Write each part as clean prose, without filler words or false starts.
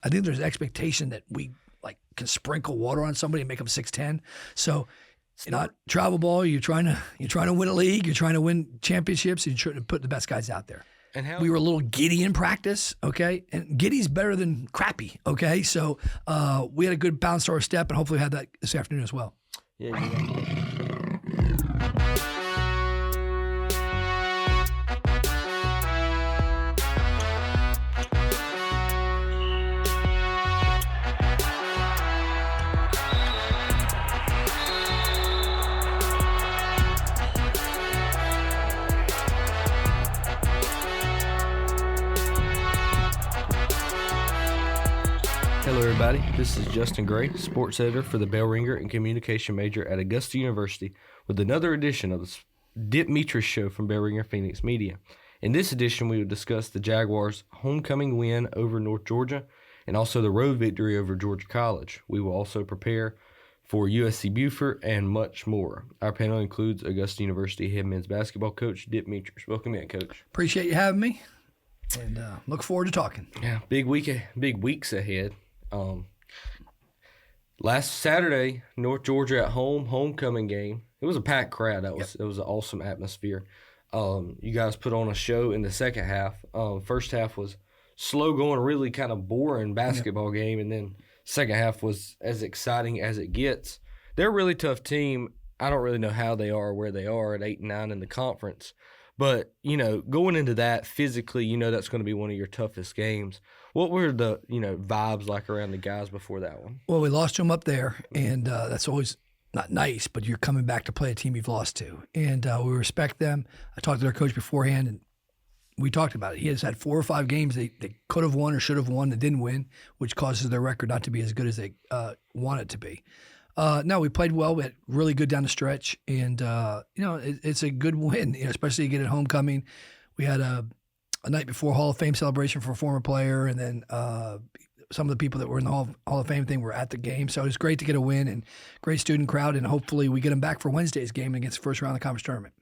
I think there's an expectation that we can sprinkle water on somebody and make them 6'10". So it's not travel ball. You're trying to win a league. You're trying to win championships. And you're trying to put the best guys out there. And we were a little giddy in practice, okay? And giddy's better than crappy, okay? So we had a good bounce to our step, and hopefully we had that this afternoon as well. Yeah. Hello, everybody. This is Justin Gray, sports editor for the Bell Ringer and communication major at Augusta University, with another edition of the Dip Mitras Show from Bell Ringer Phoenix Media. In this edition, we will discuss the Jaguars' homecoming win over North Georgia and also the road victory over Georgia College. We will also prepare for USC-Beaufort and much more. Our panel includes Augusta University head men's basketball coach Dip Mitras. Welcome in, Coach. Appreciate you having me, and look forward to talking. Yeah, big weeks ahead. Last Saturday, North Georgia at home, homecoming game. It was a packed crowd. It was an awesome atmosphere. You guys put on a show in the second half. First half was slow going, really kind of boring basketball game, and then second half was as exciting as it gets. They're a really tough team. I don't really know how they are where they are at 8-9 in the conference. But, going into that physically, that's going to be one of your toughest games. What were the, vibes like around the guys before that one? Well, we lost to them up there, and that's always not nice, but you're coming back to play a team you've lost to. And we respect them. I talked to their coach beforehand, and we talked about it. He has had 4 or 5 games they could have won or should have won that didn't win, which causes their record not to be as good as they want it to be. No, we played well. We had really good down the stretch, and it's a good win, especially to get at homecoming. We had a night before Hall of Fame celebration for a former player, and then some of the people that were in the Hall of Fame thing were at the game. So it was great to get a win and great student crowd, and hopefully we get them back for Wednesday's game against the first round of the conference tournament.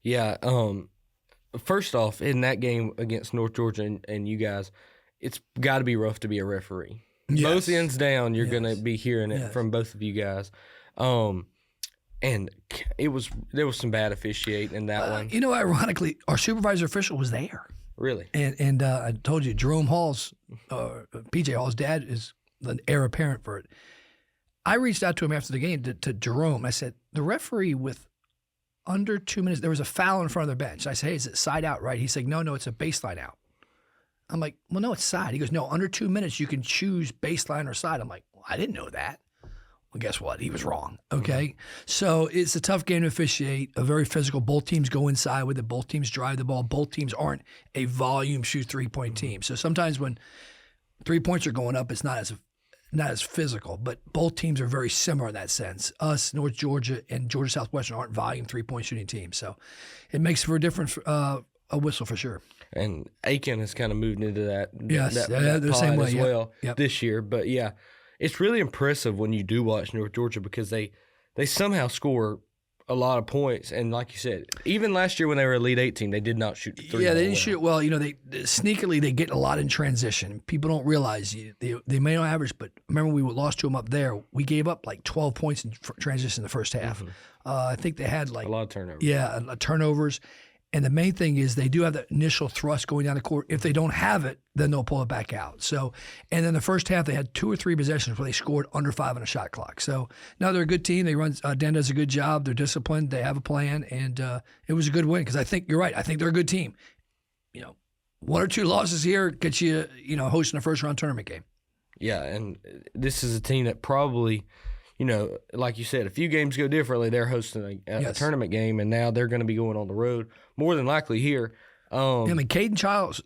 Yeah. First off, in that game against North Georgia and you guys, it's got to be rough to be a referee. Yes. Both ends down, you're going to be hearing it from both of you guys. And there was some bad officiating in that one. Ironically, our supervisor official was there. Really? And I told you, Jerome Hall's, PJ Hall's dad is the heir apparent for it. I reached out to him after the game, to Jerome. I said, the referee with under 2 minutes, there was a foul in front of the bench. I said, hey, is it side out, right? He's like, no, it's a baseline out. I'm like, well, no, it's side. He goes, no, under 2 minutes, you can choose baseline or side. I'm like, well, I didn't know that. Well, guess what? He was wrong, okay? Mm-hmm. So it's a tough game to officiate, a very physical. Both teams go inside with it. Both teams drive the ball. Both teams aren't a volume shoot three-point team. So sometimes when 3 points are going up, it's not as physical, but both teams are very similar in that sense. Us, North Georgia, and Georgia Southwestern aren't volume three-point shooting teams. So it makes for a different a whistle for sure. And Aiken has kind of moved into that, that the same way as well yep. this year. But, yeah, it's really impressive when you do watch North Georgia because they somehow score a lot of points. And like you said, even last year when they were Elite 8 team, they did not shoot the three. Yeah, they didn't shoot well. They sneakily, they get a lot in transition. People don't realize they may not average, but remember we lost to them up there. We gave up like 12 points in transition in the first half. Mm-hmm. I think they had like a lot of turnovers. Yeah, turnovers. And the main thing is they do have that initial thrust going down the court. If they don't have it, then they'll pull it back out. So, and then the first half, they had 2 or 3 possessions where they scored under 5 on a shot clock. So now they're a good team. They run. Dan does a good job. They're disciplined. They have a plan, and it was a good win because I think you're right. I think they're a good team. 1 or 2 losses here gets you, hosting a first round tournament game. Yeah, and this is a team that probably. Like you said, a few games go differently. They're hosting a tournament game, and now they're going to be going on the road more than likely here. Caden Childs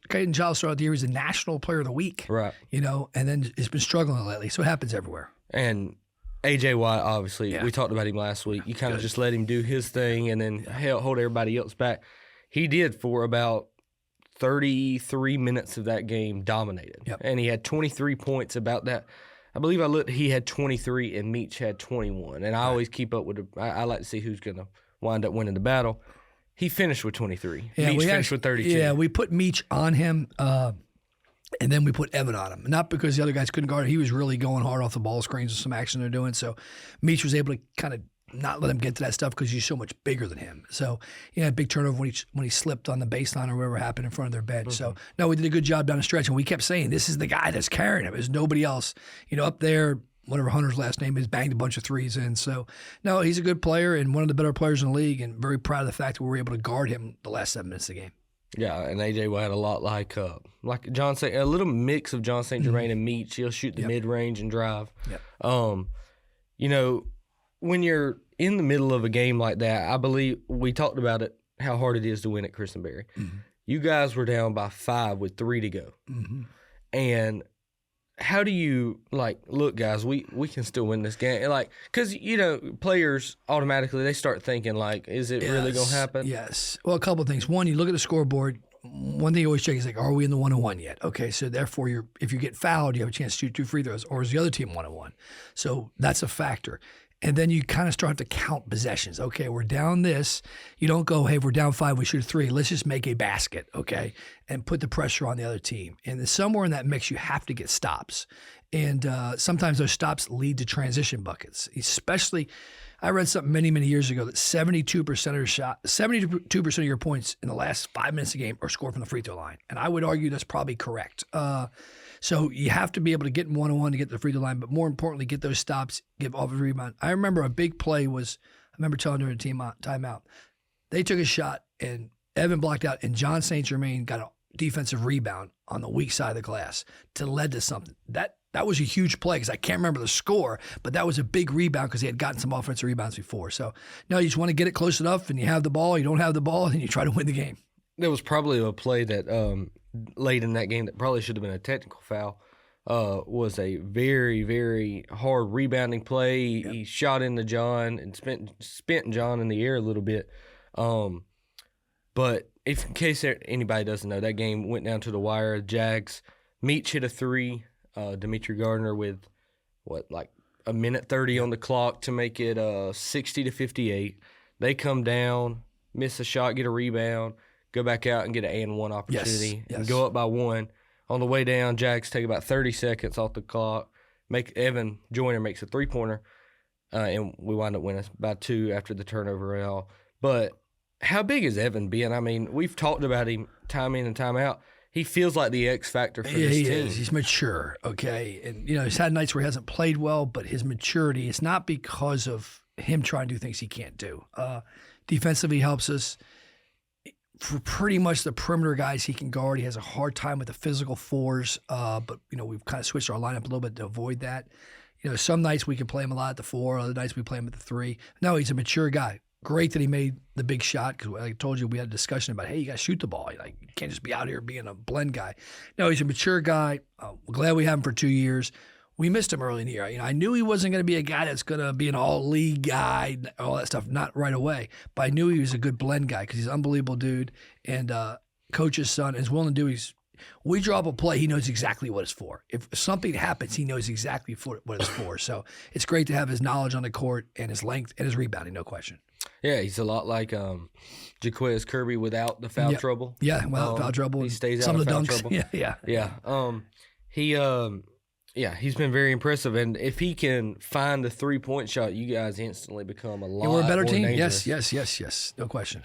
throughout the year was the National Player of the Week. Right. And then has been struggling lately, so it happens everywhere. And A.J. Watt, obviously, we talked about him last week. You kind of just let him do his thing and then hold everybody else back. He did for about 33 minutes of that game, dominated. Yep. And he had 23 points about that. I believe I looked. He had 23 and Meach had 21. And I always keep up with I like to see who's going to wind up winning the battle. He finished with 23. Yeah, Meach finished with 32. Yeah, we put Meach on him And then we put Evan on him. Not because the other guys couldn't guard him. He was really going hard off the ball screens with some action they're doing. So Meach was able to kind of not let him get to that stuff because he's so much bigger than him. So he had a big turnover when he slipped on the baseline or whatever happened in front of their bench. So, no, we did a good job down the stretch. And we kept saying, this is the guy that's carrying him. There's nobody else. Up there, whatever Hunter's last name is, banged a bunch of threes in. So, no, he's a good player and one of the better players in the league, and very proud of the fact that we were able to guard him the last 7 minutes of the game. Yeah, and AJ had a lot like John St. A little mix of John St. Germain and Meach. He'll shoot the mid-range and drive. Yep. When you're in the middle of a game like that, I believe we talked about it, how hard it is to win at Christenberry. Mm-hmm. You guys were down by 5 with 3 to go. Mm-hmm. And how do you, look, guys, we can still win this game? Because, players automatically, they start thinking, is it really going to happen? Yes. Well, a couple of things. One, you look at the scoreboard. One thing you always check is, are we in the 1-1 yet? Okay, so therefore, if you get fouled, you have a chance to shoot 2 free throws, or is the other team 1-1? So that's a factor. And then you kind of start to count possessions. Okay, we're down this. You don't go, hey, we're down 5, we shoot 3. Let's just make a basket, okay, and put the pressure on the other team. And then somewhere in that mix, you have to get stops. And sometimes those stops lead to transition buckets. Especially, I read something many, many years ago that 72% of your points in the last 5 minutes of the game are scored from the free throw line. And I would argue that's probably correct. So you have to be able to get in 1-on-1 to get to the free throw line, but more importantly, get those stops, give off a rebound. I remember a big play was, I remember telling during a timeout, they took a shot and Evan blocked out, and John St. Germain got a defensive rebound on the weak side of the glass to lead to something. That was a huge play because I can't remember the score, but that was a big rebound because he had gotten some offensive rebounds before. So, no, you just want to get it close enough, and you have the ball, you don't have the ball, and you try to win the game. There was probably a play that late in that game that probably should have been a technical foul. Was a very, very hard rebounding play. Yep. He shot into John and spent John in the air a little bit. But in case anybody doesn't know, that game went down to the wire. Jags, Meach hit a 3. Dimitri Gardner with, a minute 30 on the clock to make it 60-58. They come down, miss a shot, get a rebound, go back out and get an and-one opportunity and go up by 1. On the way down, Jags take about 30 seconds off the clock. Evan Joyner makes a three-pointer, and we wind up winning by 2 after the turnover and all. But how big is Evan being? I mean, we've talked about him time in and time out. He feels like the X factor for this team. He is. He's mature, okay? And, he's had nights where he hasn't played well, but his maturity is not because of him trying to do things he can't do. Defensively helps us. For pretty much the perimeter guys he can guard, he has a hard time with the physical 4s, but, we've kind of switched our lineup a little bit to avoid that. Some nights we can play him a lot at the 4, other nights we play him at the 3. No, he's a mature guy. Great that he made the big shot because, like I told you, we had a discussion about, hey, you got to shoot the ball. You can't just be out here being a blend guy. No, he's a mature guy. We're glad we have him for 2 years. We missed him early in the year. I knew he wasn't going to be a guy that's going to be an all-league guy, all that stuff, not right away. But I knew he was a good blend guy because he's an unbelievable dude. And coach's son is willing to do. We draw up a play, he knows exactly what it's for. If something happens, he knows exactly what it's for. So it's great to have his knowledge on the court and his length and his rebounding, no question. Yeah, he's a lot like Jaquez Kirby without the foul trouble. Yeah, without foul trouble. He stays out of foul dunks. Trouble. Yeah. He's been very impressive, and if he can find the 3-point shot, you guys instantly become a lot we're a better more team. dangerous. Yes, no question.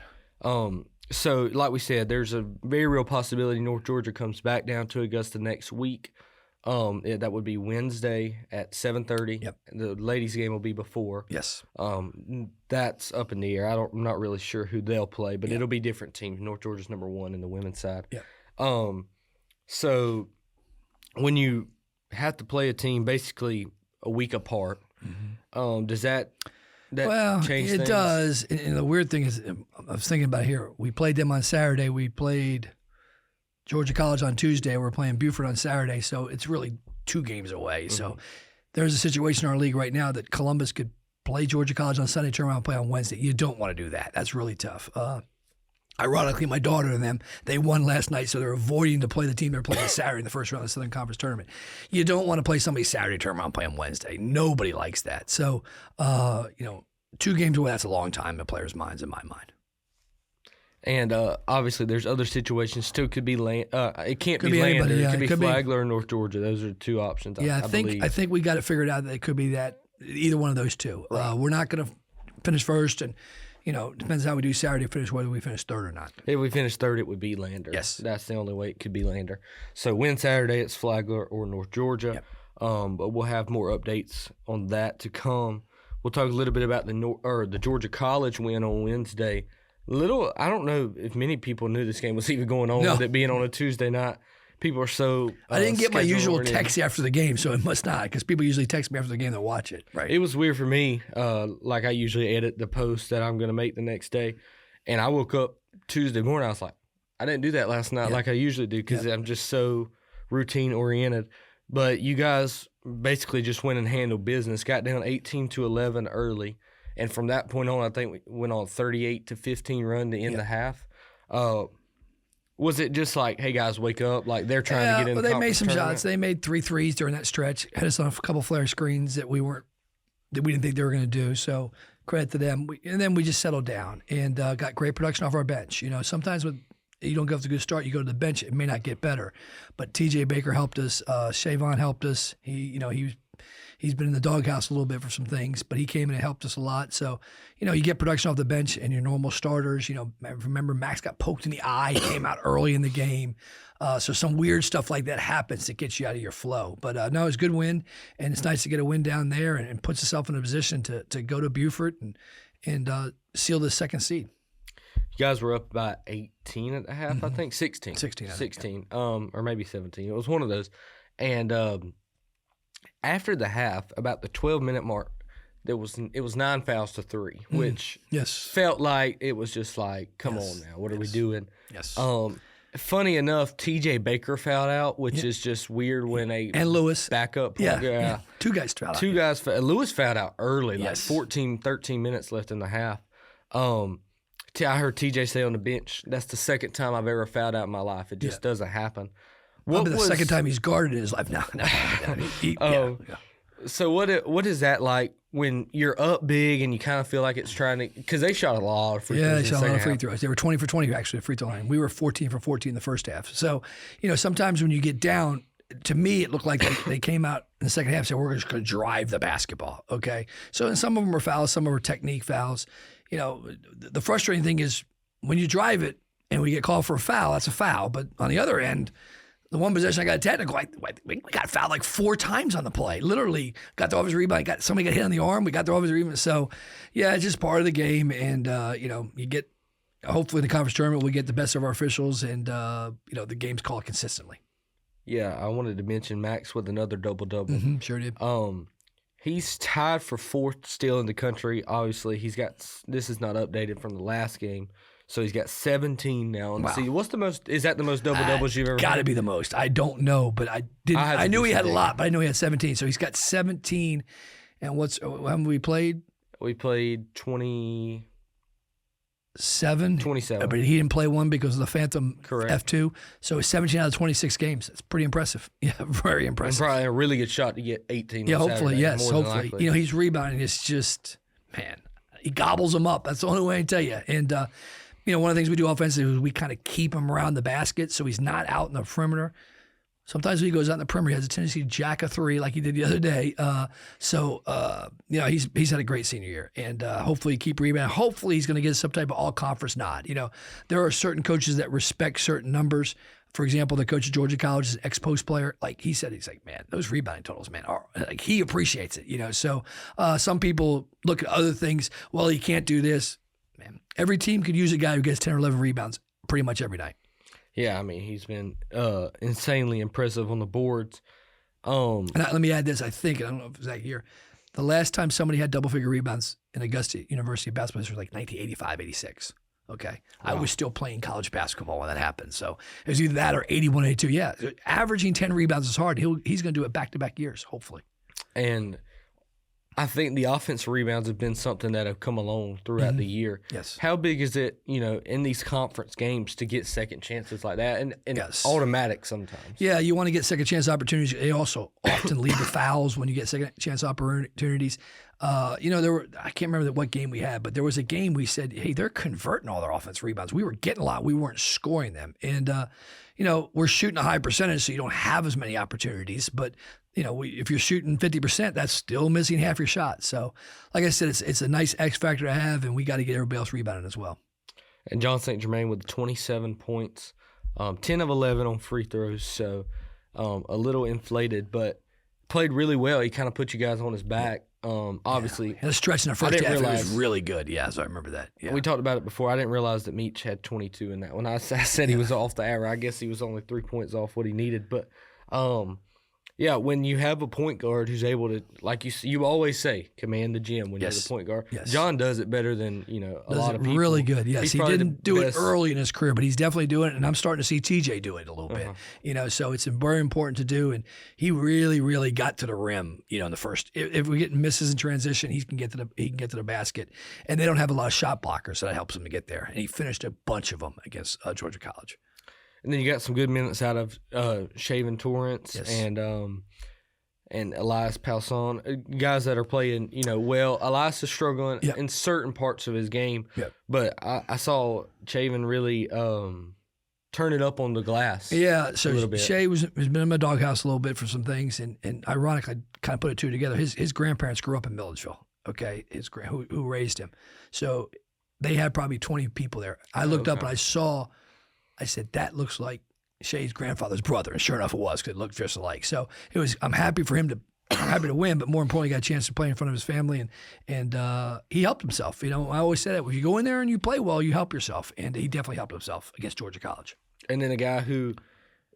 So, like we said, there's a very real possibility North Georgia comes back down to Augusta next week. That would be Wednesday at 7:30. Yep. The ladies' game will be before. Yes. That's up in the air. I'm not really sure who they'll play, but it'll be different teams. North Georgia's number 1 in the women's side. Yeah. So when you have to play a team basically a week apart, does that change things? It does. And the weird thing is, I was thinking about it here. We played them on Saturday. We played Georgia College on Tuesday. We're playing Beaufort on Saturday. So it's really 2 games away. So there's a situation in our league right now that Columbus could play Georgia College on Sunday, turn around and play on Wednesday. You don't want to do that. That's really tough. Ironically, my daughter and them, they won last night, so they're avoiding to play the team they're playing Saturday in the first round of the Southern Conference tournament. You don't want to play somebody Saturday, turn around and play on Wednesday. Nobody likes that. So, 2 games away, that's a long time in players' minds, in my mind. And obviously, there's other situations. Still could be it can't Could be be Lander. anybody, yeah. It could be It could be- Flagler or North Georgia. Those are two options. Yeah, I believe. I think we got it figured out that it could be that either one of those two. Right. We're not going to finish first, and depends how we do Saturday. Finish whether we finish third or not. If we finish third, it would be Lander. Yes. That's the only way it could be Lander. So win Saturday, it's Flagler or North Georgia. Yep. But we'll have more updates on that to come. We'll talk a little bit about the Georgia College win on Wednesday. I don't know if many people knew this game was even going on with it being on a Tuesday night. People are so. I didn't get my usual schedule-oriented. text after the game, so it must not, because people usually text me after the game to watch it. Right. It was weird for me. Like I usually edit the post that I'm going to make the next day, and I woke up Tuesday morning. I was like, I didn't do that last night like I usually do because I'm just so routine oriented. But you guys basically just went and handled business. Got down 18-11 early, and from that point on, I think we went on a 38-15 run to end the half. Was it just like, hey guys, wake up? Like they're trying to get in. Well, the they made some tournament? shots. They made 3 threes during that stretch. Had us on a couple flare screens that we didn't think they were going to do. So credit to them. And then we just settled down and got great production off our bench. Sometimes when you don't go with a good start, you go to the bench, it may not get better. But TJ Baker helped us. Shavon helped us. He's been in the doghouse a little bit for some things, but he came in and helped us a lot. So, you get production off the bench and your normal starters. Remember Max got poked in the eye. He came out early in the game. So some weird stuff like that happens that gets you out of your flow. But no, it's a good win, and it's nice to get a win down there and puts yourself in a position to go to Beaufort and seal the second seed. You guys were up by 18 at the half, I think. 16. 16, I think, 16. Or maybe 17. It was one of those. And after the half, about the 12-minute mark, it was 9 fouls to 3, which felt like it was just like, come on now, what are we doing? Yes. Funny enough, TJ Baker fouled out, which is just weird when and Lewis backup. Yeah. 2 guys fouled out. Two guys. Lewis fouled out early, like Yes. 14, 13 minutes left in the half. I heard TJ say on the bench, that's the second time I've ever fouled out in my life. It just doesn't happen. Probably the second time he's guarded in his life. No. So what is that like when you're up big and you kind of feel like it's trying to – because they shot a lot of free throws. Yeah, in they the shot a lot second of free half. throws. They were 20 for 20 actually at free throw line. We were 14 for 14 in the first half. So, sometimes when you get down, to me it looked like they came out in the second half and said, we're just going to drive the basketball, okay? So, and some of them were fouls, some of them were technique fouls. The frustrating thing is when you drive it and we get called for a foul, that's a foul. But on the other end, the one possession I got a technical, we got fouled like 4 times on the play. Literally got the offensive rebound. Somebody got hit on the arm. We got the offensive rebound. So, yeah, it's just part of the game. And, you get – hopefully in the conference tournament we get the best of our officials and, the game's called consistently. Yeah, I wanted to mention Max with another double-double. Mm-hmm, sure did. He's tied for 4th still in the country. Obviously, he's got – this is not updated from the last game. So he's got 17 now. And see, what's the most? Is that the most double doubles you've ever? Got to had? be the most. I don't know, but I didn't. I knew he had a lot, but I know he had 17. So he's got 17. And how many we played? We played 27. 27. But he didn't play one because of the Phantom F2. So it's 17 out of 26 games. It's pretty impressive. Yeah, very impressive. And probably a really good shot to get 18. Yeah, hopefully, Saturday, yes, more than hopefully. likely. He's rebounding. It's just, man, he gobbles them up. That's the only way I can tell you. And, one of the things we do offensively is we kind of keep him around the basket so he's not out in the perimeter. Sometimes when he goes out in the perimeter, he has a tendency to jack a 3 like he did the other day. He's had a great senior year, and hopefully keep rebounding. Hopefully he's going to get some type of all-conference nod. There are certain coaches that respect certain numbers. For example, the coach of Georgia College is an ex-post player. Like he said, he's like, man, those rebounding totals, man, are like he appreciates it. So some people look at other things. Well, he can't do this. Man, every team could use a guy who gets 10 or 11 rebounds pretty much every night. Yeah, I mean, he's been insanely impressive on the boards. And let me add this. I don't know if it's that year. The last time somebody had double-figure rebounds in Augusta University basketball was like 1985, 86. Okay. Wow. I was still playing college basketball when that happened. So it was either that or 81, 82. Yeah. Averaging 10 rebounds is hard. He's going to do it back-to-back years, hopefully. And I think the offensive rebounds have been something that have come along throughout the year. Yes. How big is it, in these conference games to get second chances like that? And yes. Automatic sometimes. Yeah, you want to get second chance opportunities. They also often lead to fouls when you get second chance opportunities. I can't remember what game we had, but there was a game we said, hey, they're converting all their offense rebounds. We were getting a lot. We weren't scoring them. And, we're shooting a high percentage, so you don't have as many opportunities. But, if you're shooting 50%, that's still missing half your shot. So, like I said, it's a nice X factor to have, and we got to get everybody else rebounding as well. And John St. Germain with 27 points, 10 of 11 on free throws. So, a little inflated, but played really well. He kind of put you guys on his back. Obviously, yeah. The stretch in the first half it was really good. Yeah, so I remember that. Yeah. We talked about it before. I didn't realize that Meach had 22 in that. When I said he was off the hour, I guess he was only 3 points off what he needed. But, when you have a point guard who's able to, like you always say, command the gym when you're the point guard. Yes. John does it better than a lot of people. Really good. Yes, he didn't do best. it early in his career, but he's definitely doing it, and I'm starting to see TJ do it a little bit. So it's very important to do, and he really, really got to the rim. In the first, if we get misses in transition, he can get to the basket, and they don't have a lot of shot blockers, so that helps him to get there. And he finished a bunch of them against Georgia College. And then you got some good minutes out of Shaven Torrance and Elias Palson, guys that are playing, well. Elias is struggling in certain parts of his game, but I saw Shaven really turn it up on the glass. Yeah, so a little bit. Shay has been in my doghouse a little bit for some things, and ironically, kind of put it two together. His grandparents grew up in Milledgeville, okay, who raised him. So they had probably 20 people there. I looked up and I said, that looks like Shay's grandfather's brother, and sure enough, it was, because it looked just alike. So I'm happy for him to win, but more importantly, got a chance to play in front of his family, and he helped himself. I always say that if you go in there and you play well, you help yourself, and he definitely helped himself against Georgia College. And then a guy who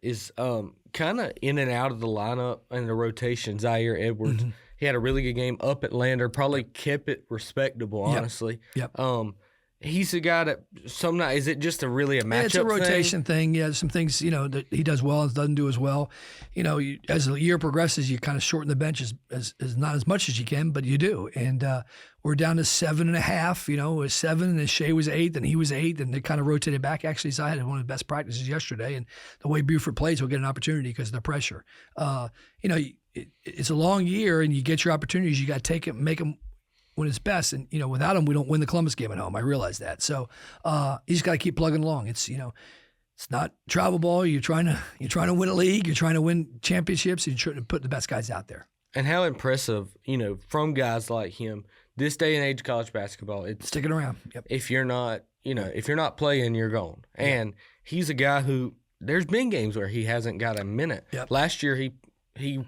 is kind of in and out of the lineup and the rotation, Zaire Edwards. Mm-hmm. He had a really good game up at Lander, probably kept it respectable, honestly. Yep. He's a guy that some night, is it just a matchup it's a rotation thing. Yeah, some things, that he does well and doesn't do as well. As the year progresses, you kind of shorten the bench as not as much as you can, but you do. And we're down to 7.5, it was 7, and Shea was 8, and he was 8, and they kind of rotated back. Actually, so I had one of the best practices yesterday, and the way Beaufort plays, we'll get an opportunity because of the pressure. It's a long year, and you get your opportunities. You got to take it, make them when it's best, and without him, we don't win the Columbus game at home. I realize that. So you just got to keep plugging along. It's it's not travel ball. You're trying to win a league. You're trying to win championships. And you're trying to put the best guys out there. And how impressive, from guys like him, this day and age of college basketball. It's sticking around. Yep. If you're not playing, you're gone. Yep. And he's a guy who there's been games where he hasn't got a minute. Yep. Last year he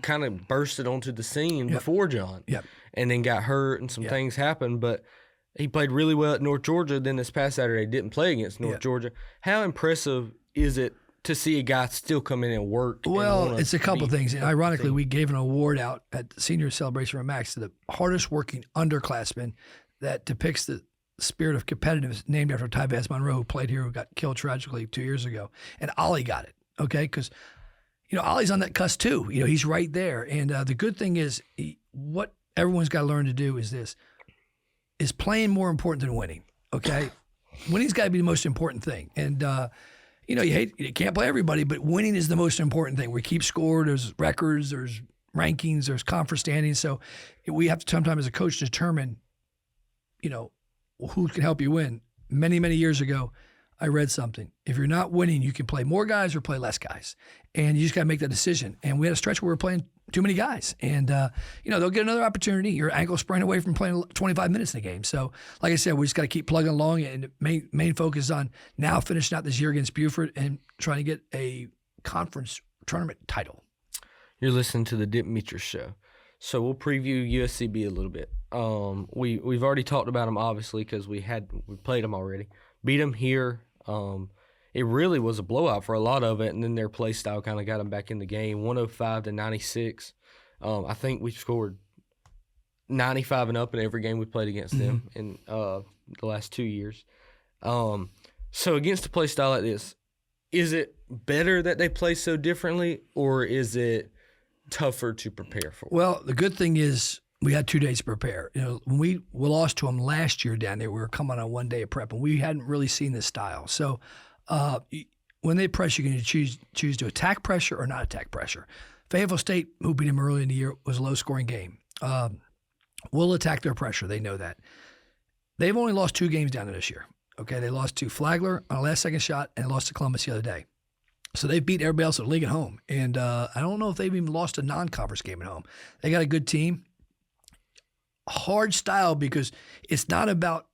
kind of bursted onto the scene before John. Yep. And then got hurt and some things happened, but he played really well at North Georgia. Then this past Saturday, didn't play against North Georgia. How impressive is it to see a guy still come in and work? Well, it's a couple things. And ironically, we gave an award out at the senior celebration for Max to the hardest working underclassman that depicts the spirit of competitiveness, named after Ty Vaz Monroe, who played here, who got killed tragically 2 years ago. And Ollie got it, okay? Because, Ollie's on that cusp too. He's right there. And the good thing is what everyone's got to learn to do is playing more important than winning, okay? Winning's got to be the most important thing. And, you can't play everybody, but winning is the most important thing. We keep score, there's records, there's rankings, there's conference standings. So we have to sometimes as a coach determine, who can help you win. Many, many years ago, I read something. If you're not winning, you can play more guys or play less guys. And you just got to make that decision. And we had a stretch where we were playing too many guys. And, they'll get another opportunity. Your ankle sprained away from playing 25 minutes in a game. So, like I said, we just got to keep plugging along. And the main focus is on now finishing out this year against Beaufort and trying to get a conference tournament title. You're listening to the Dip Meecher Show. So we'll preview USCB a little bit. We've already talked about them, obviously, because we played them already. Beat them here. It really was a blowout for a lot of it, and then their play style kind of got them back in the game, 105-96. I think we scored 95 and up in every game we played against them in the last 2 years. So against a play style like this, is it better that they play so differently, or is it tougher to prepare for? Well, the good thing is we had 2 days to prepare. When we lost to them last year down there, we were coming on 1 day of prep, and we hadn't really seen this style. So when they press, you're going to choose to attack pressure or not attack pressure. Fayetteville State, who beat them early in the year, was a low-scoring game. We'll attack their pressure. They know that. They've only lost 2 games down there this year. Okay, they lost to Flagler on a last-second shot and lost to Columbus the other day. So they've beat everybody else in the league at home. And I don't know if they've even lost a non-conference game at home. They got a good team. Hard style because it's not about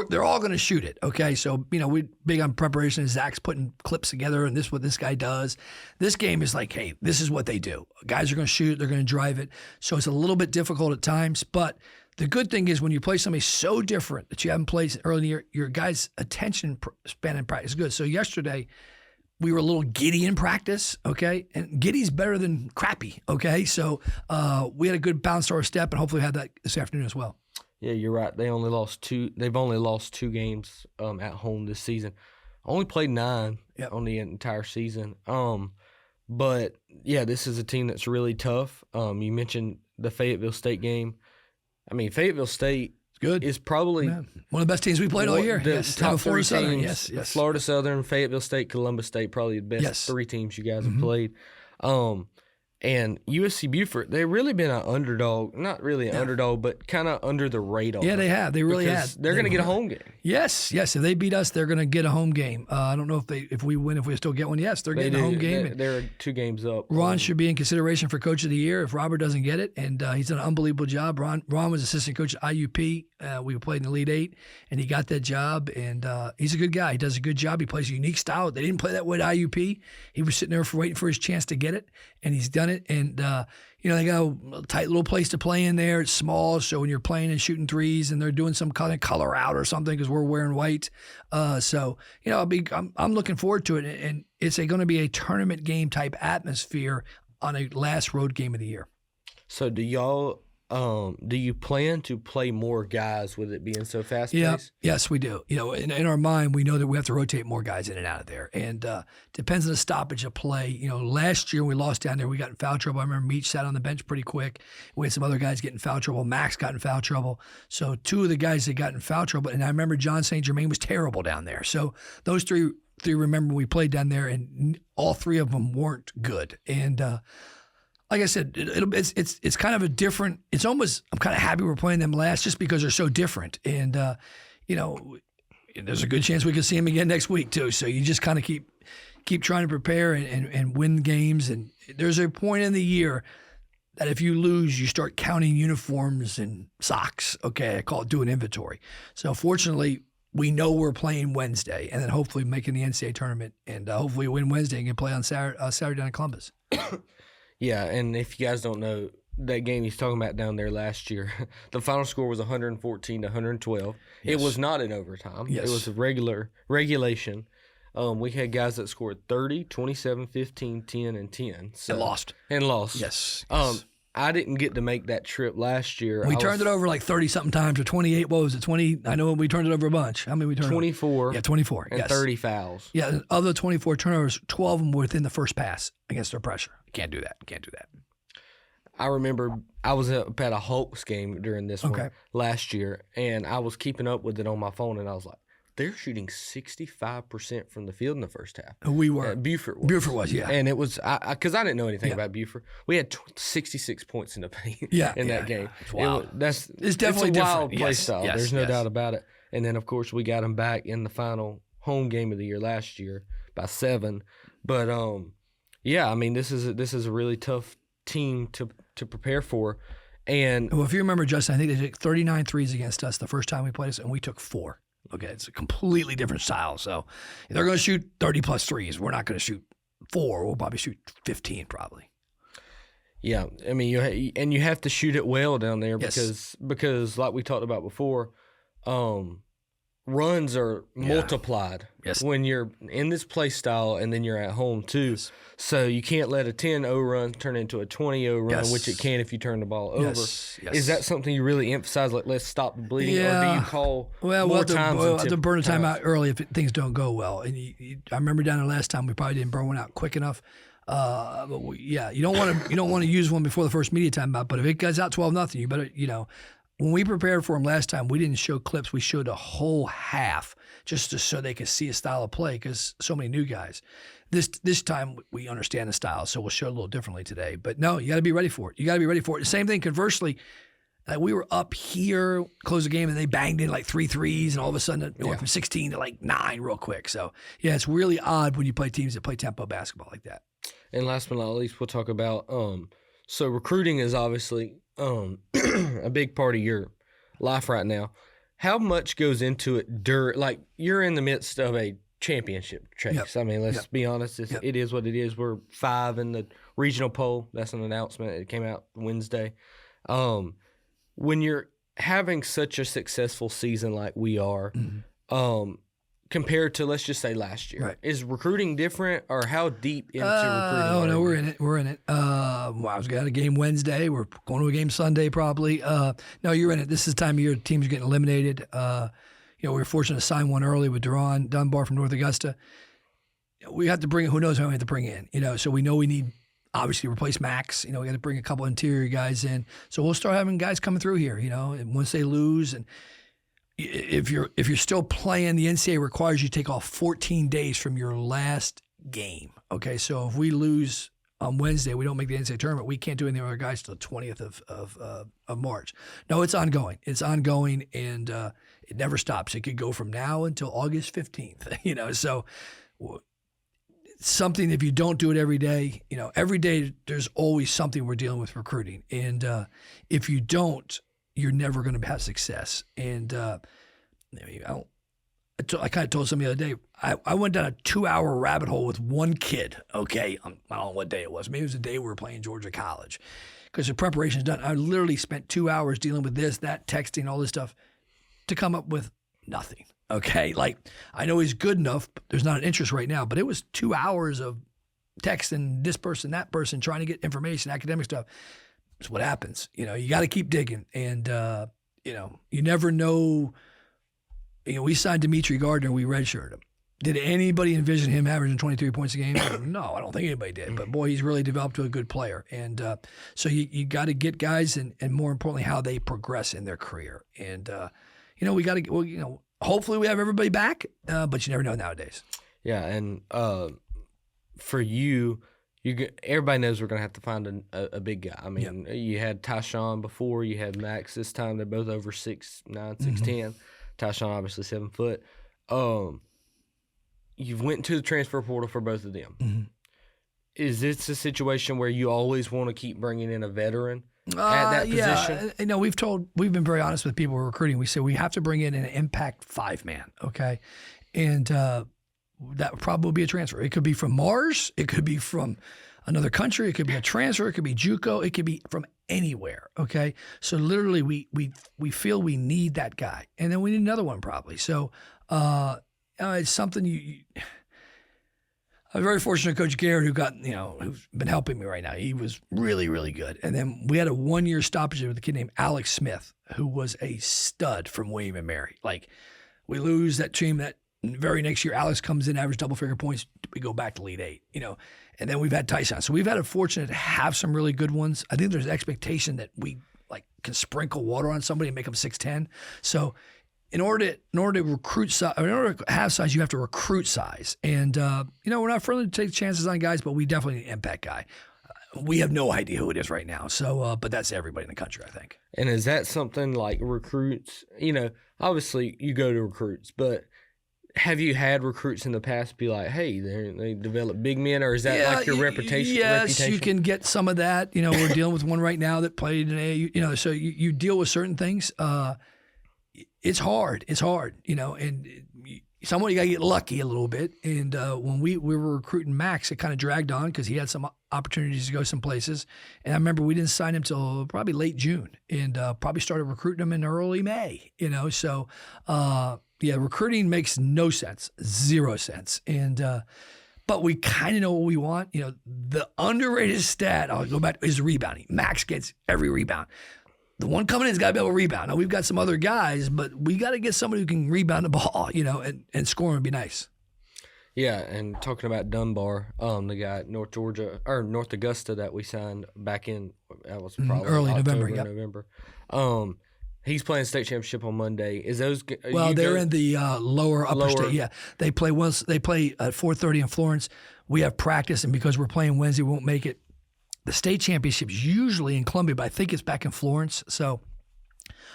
they're all going to shoot it, okay? So, we're big on preparation. Zach's putting clips together, and this is what this guy does. This game is like, hey, this is what they do. Guys are going to shoot. They're going to drive it. So it's a little bit difficult at times. But the good thing is when you play somebody so different that you haven't played early in the year, your guys' attention span in practice is good. So yesterday, we were a little giddy in practice, okay? And giddy's better than crappy, okay? So we had a good bounce to our step, and hopefully we had that this afternoon as well. Yeah, you're right. They've only lost 2 games at home this season. Only played 9 on the entire season. But yeah, this is a team that's really tough. You mentioned the Fayetteville State game. I mean, Fayetteville State good. Is probably one of the best teams we played all year. The top Florida Southern. Yes. Florida Southern, Fayetteville State, Columbus State, probably the best 3 teams you guys have played. And USC-Beaufort, they've really been an underdog. Not really an underdog, but kind of under the radar. Yeah, they have. They really have. They're going to get a home game. Yes. If they beat us, they're going to get a home game. I don't know if we win, if we still get one. Yes, they're getting a home game. They're 2 games up. Ron should be in consideration for Coach of the Year if Robert doesn't get it, and he's done an unbelievable job. Ron was assistant coach at IUP. We played in the Elite 8, and he got that job, and he's a good guy. He does a good job. He plays a unique style. They didn't play that way at IUP. He was sitting there waiting for his chance to get it, and he's done it. And they got a tight little place to play in there. It's small, so when you're playing and shooting threes, and they're doing some kind of color out or something because we're wearing white. I'm looking forward to it, and it's going to be a tournament game type atmosphere on a last road game of the year. So do you plan to play more guys with it being so fast-paced? Yeah, yes, we do. In our mind, we know that we have to rotate more guys in and out of there. And depends on the stoppage of play. Last year when we lost down there, we got in foul trouble. I remember Meach sat on the bench pretty quick. We had some other guys get in foul trouble. Max got in foul trouble. So 2 of the guys that got in foul trouble. And I remember John St. Germain was terrible down there. So those three remember we played down there, and all 3 of them weren't good. And like I said, it's kind of a different. It's almost I'm kind of happy we're playing them last just because they're so different. And there's a good chance we could see them again next week too. So you just kind of keep trying to prepare and win games. And there's a point in the year that if you lose, you start counting uniforms and socks. Okay, I call it doing inventory. So fortunately, we know we're playing Wednesday, and then hopefully making the NCAA tournament, and hopefully win Wednesday and can play on Saturday down in Columbus. Yeah, and if you guys don't know, that game he's talking about down there last year, the final score was 114 to 112. Yes. It was not in overtime. Yes. It was a regulation. We had guys that scored 30, 27, 15, 10, and 10. So, And lost. Yes. I didn't get to make that trip last year. We turned it over like 30-something times, or 28. What was it, 20? I know we turned it over a bunch. How many we turned 24. Over? Yeah, 24. And 30 fouls. Yeah, of the 24 turnovers, 12 of them were within the first pass against their pressure. Can't do that. I remember I was at a Hawks game during this one last year, and I was keeping up with it on my phone, and I was like, they're shooting 65% from the field in the first half. We were. Beaufort was. Beaufort was, yeah. And it was, because I didn't know anything about Beaufort. We had 66 points in the paint in that game. It's wild. It's definitely a wild different. play style. There's no doubt about it. And then, of course, we got them back in the final home game of the year last year by 7. But, this is a really tough team to prepare for. And well, if you remember, Justin, I think they took 39 threes against us the first time we played us, and we took 4. Okay, it's a completely different style. So if they're going to shoot 30-plus threes, we're not going to shoot 4. We'll probably shoot 15 probably. Yeah, I mean, you have to shoot it well down there because like we talked about before, runs are multiplied when you're in this play style and then you're at home too. Yes. So you can't let a 10-0 run turn into a 20-0 run, which it can if you turn the ball over. Yes. Is that something you really emphasize, like let's stop the bleeding, or do you call more times? We'll have to burn a timeout early if things don't go well. And I remember down there last time we probably didn't burn one out quick enough. You don't want to use one before the first media timeout. But if it goes out 12-0, you better When we prepared for them last time, we didn't show clips. We showed a whole half just so they could see a style of play because so many new guys. This time we understand the style, so we'll show it a little differently today. But no, you got to be ready for it. The same thing conversely. We were up here, closed the game, and they banged in like 3 threes, and all of a sudden it went from 16 to like 9 real quick. So, yeah, it's really odd when you play teams that play tempo basketball like that. And last but not least, we'll talk about so recruiting is obviously a big part of your life right now. How much goes into it like you're in the midst of a championship chase? Yep. I mean, let's be honest. It is what it is. We're 5 in the regional poll. That's an announcement. It came out Wednesday. When you're having such a successful season like we are, compared to, let's just say, last year, is recruiting different, or how deep into recruiting? Oh, no, we're in it. We're in it. We've got a game Wednesday. We're going to a game Sunday probably. No, you're in it. This is the time of year teams are getting eliminated. We were fortunate to sign one early with Duron Dunbar from North Augusta. We have to bring who knows how we have to bring in, so we know we need obviously replace Max. We got to bring a couple interior guys in. So we'll start having guys coming through here, and once they lose, and if you're still playing, the NCAA requires you to take off 14 days from your last game. Okay, so if we lose on Wednesday, we don't make the NCAA tournament, we can't do anything with our guys till the 20th of March. No, it's ongoing. It's ongoing, and it never stops. It could go from now until August 15th. So something, if you don't do it every day there's always something we're dealing with recruiting. And if you don't, you're never going to have success. And I kind of told somebody the other day, I went down a 2-hour rabbit hole with one kid, okay? I don't know what day it was. Maybe it was the day we were playing Georgia College because the preparation's done. I literally spent 2 hours dealing with this, that, texting, all this stuff to come up with nothing. Okay, like I know he's good enough, but there's not an interest right now, but it was 2 hours of texting this person, that person, trying to get information, academic stuff. It's what happens. You got to keep digging, and you never know. We signed Dimitri Gardner, we redshirted him. Did anybody envision him averaging 23 points a game? No, I don't think anybody did. But boy, he's really developed to a good player, and so you got to get guys, and more importantly, how they progress in their career, and we got to hopefully we have everybody back, but you never know nowadays. Yeah, and for you, everybody knows we're going to have to find a big guy. I mean, you had Tyshawn before, you had Max this time. They're both over 6'9", 6'10". Tyshawn obviously 7 foot. You've went to the transfer portal for both of them. Mm-hmm. Is this a situation where you always want to keep bringing in a veteran at that position? Yeah, we've been very honest with people we're recruiting. We say we have to bring in an impact 5-man, okay? And that would probably be a transfer. It could be from Mars. It could be from another country. It could be a transfer. It could be JUCO. It could be from anywhere, okay? So literally we feel we need that guy. And then we need another one probably. So it's something I'm very fortunate Coach Garrett who's been helping me right now. He was really, really good. And then we had a 1-year stoppage with a kid named Alex Smith, who was a stud from William & Mary. Like, we lose that team that very next year, Alex comes in, average double-figure points. We go back to Elite 8, And then we've had Tyson. So we've had a fortunate to have some really good ones. I think there's an expectation that we can sprinkle water on somebody and make them 6'10". So in order to recruit size, in order to have size, you have to recruit size. And we're not friendly to take chances on guys, but we definitely need an impact guy. We have no idea who it is right now. So, but that's everybody in the country, I think. And is that something like recruits? Obviously you go to recruits, but have you had recruits in the past be like, hey, they develop big men, or is that like your reputation? Yes, you can get some of that. We're dealing with one right now that played in AU. So you deal with certain things. It's hard. And somebody got to get lucky a little bit. And when we were recruiting Max, it kind of dragged on because he had some opportunities to go some places. And I remember we didn't sign him till probably late June, and probably started recruiting him in early May. So. Recruiting makes no sense, 0 sense. And but we kind of know what we want. The underrated stat, I'll go back, is rebounding. Max gets every rebound. The one coming in's got to be able to rebound. Now, we've got some other guys, but we got to get somebody who can rebound the ball, and scoring would be nice. Yeah, and talking about Dunbar, the guy at North Augusta that we signed back in, that was probably early October, November. He's playing state championship on Monday. Is those? They're in the lower state. Yeah, they play at 4:30 in Florence. We have practice, and because we're playing Wednesday, we won't make it. The state championship's usually in Columbia, but I think it's back in Florence. So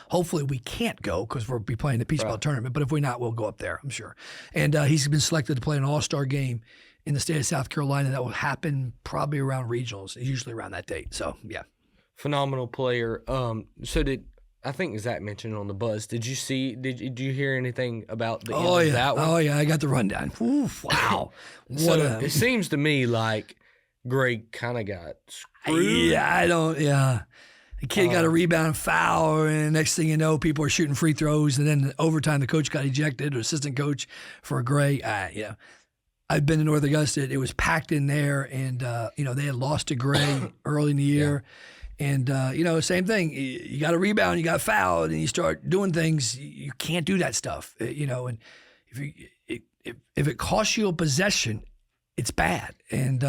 Hopefully we can't go because we'll be playing the Peach Belt tournament. But if we're not, we'll go up there, I'm sure. And he's been selected to play an all-star game in the state of South Carolina. That will happen probably around regionals, usually around that date. So, yeah. Phenomenal player. I think Zach mentioned on the buzz. Did you hear anything about the end of that one? Oh, yeah, I got the rundown. Oof, wow. It seems to me like Greg kind of got screwed. The kid got a rebound foul, and next thing you know, people are shooting free throws, and then in overtime, the coach got ejected, or assistant coach for Gray. I've been to North Augusta. It was packed in there, and, they had lost to Gray early in the year. Yeah. And, same thing. You got a rebound, you got fouled, and you start doing things. You can't do that stuff, and if it costs you a possession, it's bad. And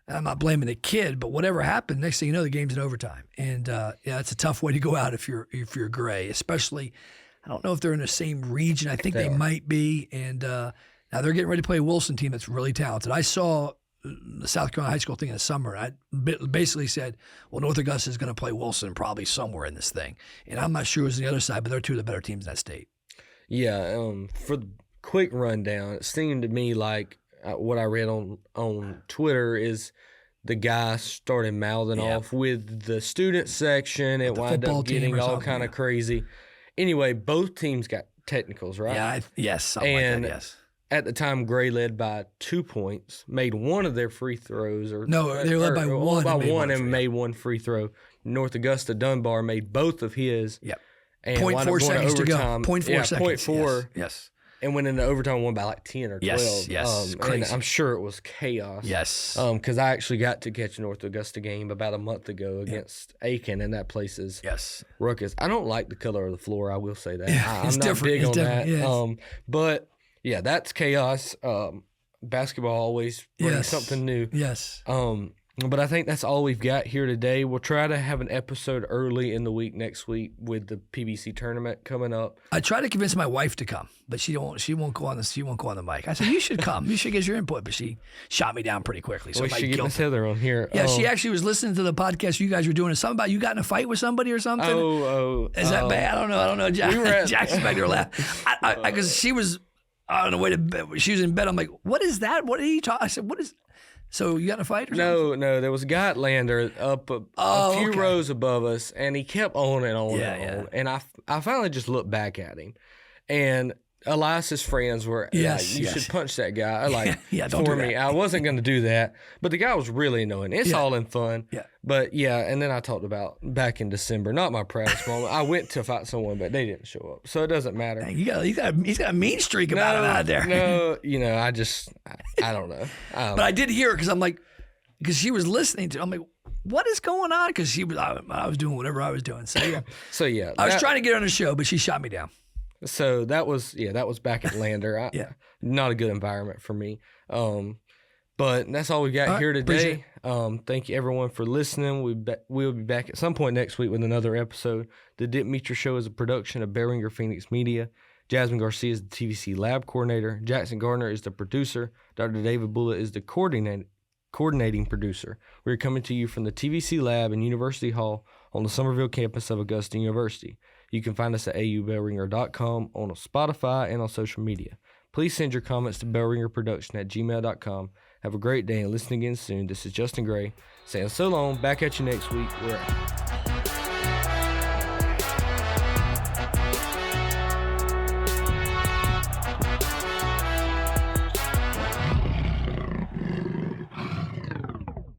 I'm not blaming the kid, but whatever happened, next thing you know, the game's in overtime. And, it's a tough way to go out if you're Gray, especially, I don't know if they're in the same region. I think they might be. And now they're getting ready to play a Wilson team that's really talented. I saw the South Carolina high school thing in the summer. I basically said, well, North Augusta is going to play Wilson probably somewhere in this thing. And I'm not sure it was the other side, but they're two of the better teams in that state. Yeah, for the quick rundown, it seemed to me like what I read on Twitter is the guy started mouthing off with the student section. It wound up getting all kind of crazy. Anyway, both teams got technicals, right? Yeah, yes, something like that, yes. At the time, Gray led by 2 points, made one of their free throws. No, they were led by one. By one and made one free throw. North Augusta Dunbar made both of his. Yep. And 0.4 seconds to go. 0.4 seconds. 0.4. Yes. And went into overtime, won by like 10 or 12. Yes. And I'm sure it was chaos. Yes. Because I actually got to catch a North Augusta game about a month ago against Aiken, and that place is ruckus. I don't like the color of the floor, I will say that. I'm not big on that. Yes. But... yeah, that's chaos. Basketball always brings something new. Yes. But I think that's all we've got here today. We'll try to have an episode early in the week next week with the PBC tournament coming up. I tried to convince my wife to come, but she won't go on the mic. I said, you should come. You should get your input. But she shot me down pretty quickly. So we should get Miss Heather on here. Yeah, she actually was listening to the podcast you guys were doing. Something about you got in a fight with somebody or something. Is that bad? I don't know. Jackson back there laughing. Because she was on the way to bed. She was in bed. I'm like, what is that? What are you talking? I said, what is? So you got in a fight or something? No. There was a guy at Lander up a few rows above us, and he kept on and on and on. And I finally just looked back at him, and Elias's friends were you should punch that guy. Don't do me. that. I wasn't going to do that, but the guy was really annoying. It's all in fun. Yeah. But and then I talked about back in December, not my proudest moment. I went to fight someone, but they didn't show up, so it doesn't matter. Dang, he's got a mean streak about him out there. No, I don't know. But I did hear it because she was listening to. I'm like, what is going on? Because I was doing whatever I was doing. So yeah. I was trying to get her on the show, but she shot me down. So that was back at Lander. Not a good environment for me. But that's all we got here today. Thank you everyone for listening. We'll be back at some point next week with another episode. The Dip Meter Show is a production of Beringer Phoenix Media. Jasmine Garcia is the TVC Lab coordinator. Jaxon Garner is the producer. Dr. David Bulla is the coordinating producer. We're coming to you from the TVC Lab in University Hall on the Summerville Campus of Augusta University. You can find us at aubellringer.com, on Spotify, and on social media. Please send your comments to bellringerproduction@gmail.com. Have a great day and listen again soon. This is Justin Gray saying so long. Back at you next week. We're out.